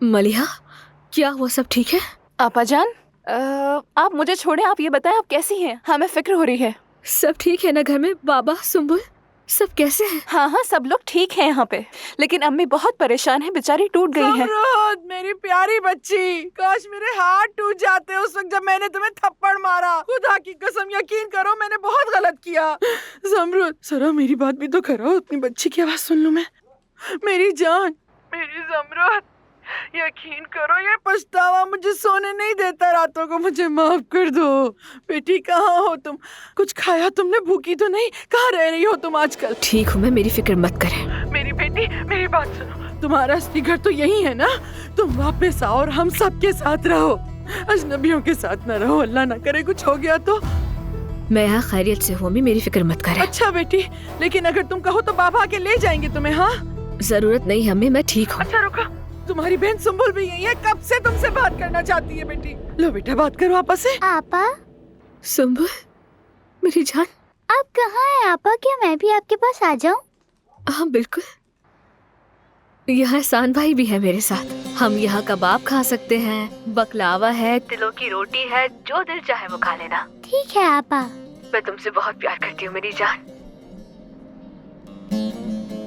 मलिहा, क्या हुआ? सब ठीक है? आपा जान, आप मुझे छोड़े, आप ये बताएं आप कैसी हैं? हमें फिक्र हो रही है। सब ठीक है ना घर में? बाबा, सुम्बुल, सब कैसे हैं? हाँ, सब लोग ठीक हैं यहाँ पे, लेकिन अम्मी बहुत परेशान है, बेचारी टूट गई है। ज़मरुद, मेरी प्यारी बच्ची, काश मेरे हाथ टूट जाते उस वक्त जब मैंने तुम्हें थप्पड़ मारा। खुदा की कसम, यकीन करो मैंने बहुत गलत किया। ज़मरुद, जरा मेरी बात भी तो करो, अपनी बच्ची की आवाज सुन लूं मैं। मेरी जान, मेरी ज़मरुद, यकीन करो ये पछतावा मुझे सोने नहीं देता रातों को। मुझे माफ कर दो। बेटी कहाँ हो तुम? कुछ खाया तुमने? भूखी तो नहीं? कहाँ रह रही हो तुम आजकल? ठीक हूँ मैं, मेरी फिक्र मत करें। मेरी बेटी, मेरी बात सुनो। तुम्हारा असली घर तो यही है ना? तुम वापस आओ और हम सबके साथ रहो, अजनबियों के साथ न रहो। अल्लाह ना करे कुछ हो गया तो। मैं यहाँ खैरियत से हूँ अम्मी, मेरी फिक्र मत करें। अच्छा बेटी, लेकिन अगर तुम कहो तो बाबा के ले जाएंगे तुम्हें। हाँ, जरूरत नहीं अम्मी, मैं ठीक हूँ। अच्छा रुको, तुम्हारी बहन सुम्बुल भी यही है, कब से तुमसे बात करना चाहती है बेटी। लो बेटा, बात करो आपस से। आपा, सुम्बुल, मेरी जान। आप कहाँ हैं आपा? क्या मैं भी आपके पास आ जाऊं? हाँ बिल्कुल, यहाँ एहसान भाई भी है मेरे साथ। हम यहाँ कबाब खा सकते हैं, बकलावा है, तिलों की रोटी है, जो दिल चाहे वो खा लेना। ठीक है आपा। मैं तुमसे बहुत प्यार करती हूँ मेरी जान।